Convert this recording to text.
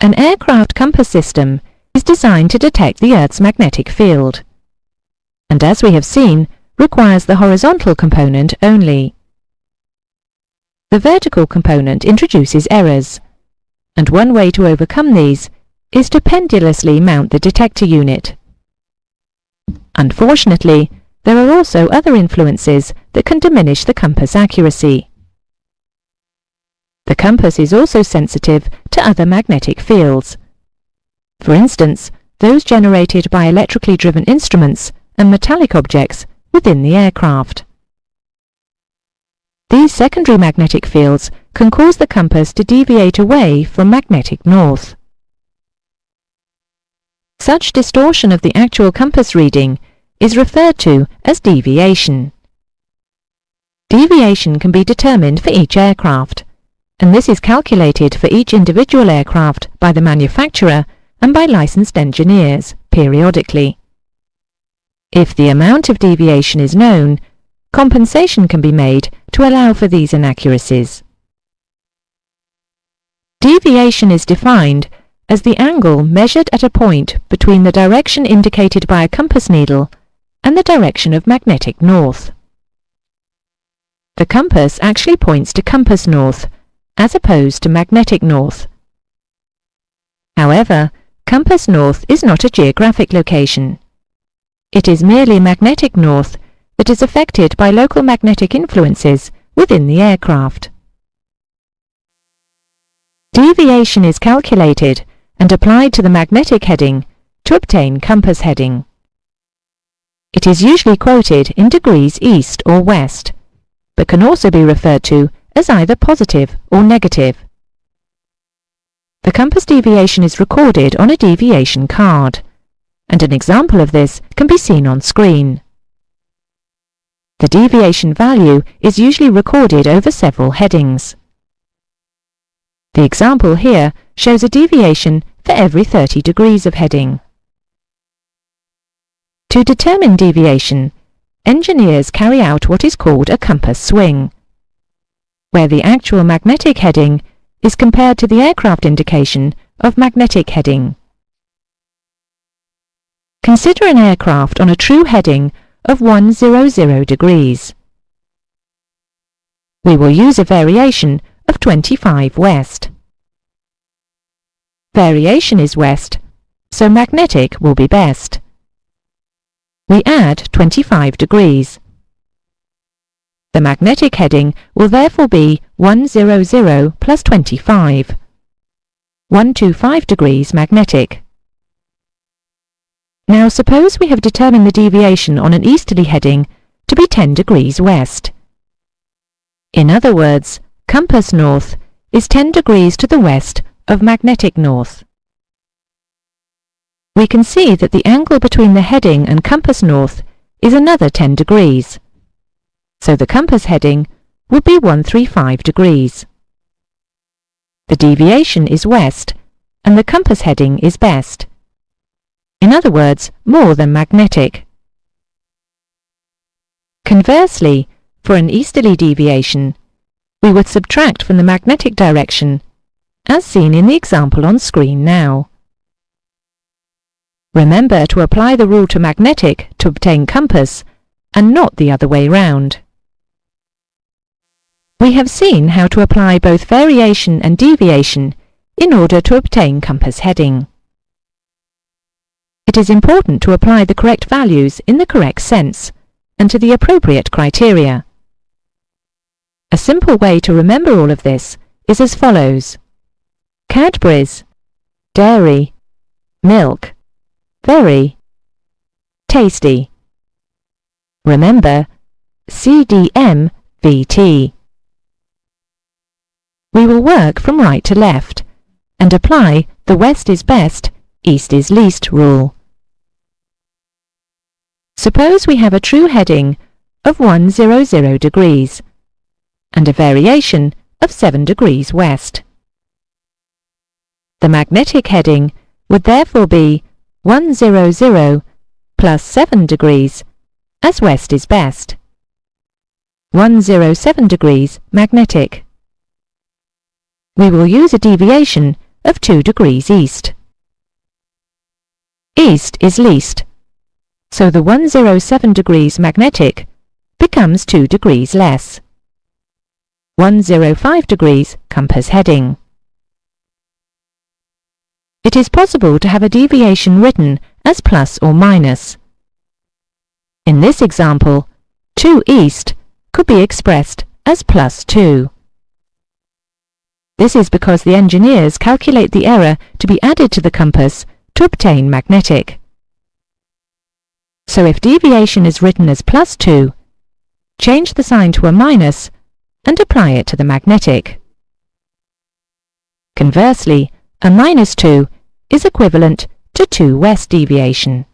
An aircraft compass system is designed to detect the Earth's magnetic field, and as we have seen, requires the horizontal component only. The vertical component introduces errors, and one way to overcome these is to pendulously mount the detector unit. Unfortunately, there are also other influences that can diminish the compass accuracy. The compass is also sensitive to other magnetic fields. For instance, those generated by electrically driven instruments and metallic objects within the aircraft. These secondary magnetic fields can cause the compass to deviate away from magnetic north. Such distortion of the actual compass reading is referred to as deviation. Deviation can be determined for each aircraft, and this is calculated for each individual aircraft by the manufacturer and by licensed engineers periodically. If the amount of deviation is known, compensation can be made to allow for these inaccuracies. Deviation is defined as the angle measured at a point between the direction indicated by a compass needle and the direction of magnetic north. The compass actually points to compass north, as opposed to magnetic north. However, compass north is not a geographic location. It is merely magnetic north that is affected by local magnetic influences within the aircraft. Deviation is calculated and applied to the magnetic heading to obtain compass heading. It is usually quoted in degrees east or west, but can also be referred to as either positive or negative. The compass deviation is recorded on a deviation card, and an example of this can be seen on screen. The deviation value is usually recorded over several headings. The example here shows a deviation for every 30 degrees of heading. To determine deviation, engineers carry out what is called a compass swing, where the actual magnetic heading is compared to the aircraft indication of magnetic heading. Consider an aircraft on a true heading of 100 degrees. We will use a variation of 25 west. Variation is west, so magnetic will be best. We add 25 degrees. The magnetic heading will therefore be 100 plus 25, 125 degrees magnetic. Now suppose we have determined the deviation on an easterly heading to be 10 degrees west. In other words, compass north is 10 degrees to the west of magnetic north. We can see that the angle between the heading and compass north is another 10 degrees, so the compass heading would be 135 degrees. The deviation is west, and the compass heading is best. In other words, more than magnetic. Conversely, for an easterly deviation, we would subtract from the magnetic direction, as seen in the example on screen now. Remember to apply the rule to magnetic to obtain compass, and not the other way round. We have seen how to apply both variation and deviation in order to obtain compass heading. It is important to apply the correct values in the correct sense and to the appropriate criteria. A simple way to remember all of this is as follows: Cadbury's, dairy, milk, very, tasty. Remember, CDM-VT. We will work from right to left and apply the west is best, east is least rule. Suppose we have a true heading of 100 degrees and a variation of 7 degrees west. The magnetic heading would therefore be 100 plus 7 degrees, as west is best. 107 degrees magnetic. We will use a deviation of 2 degrees east. East is least, so the 107 degrees magnetic becomes 2 degrees less. 105 degrees compass heading. It is possible to have a deviation written as plus or minus. In this example, 2 east could be expressed as plus 2. This is because the engineers calculate the error to be added to the compass to obtain magnetic. So if deviation is written as plus 2, change the sign to a minus and apply it to the magnetic. Conversely, a minus 2 is equivalent to 2 west deviation.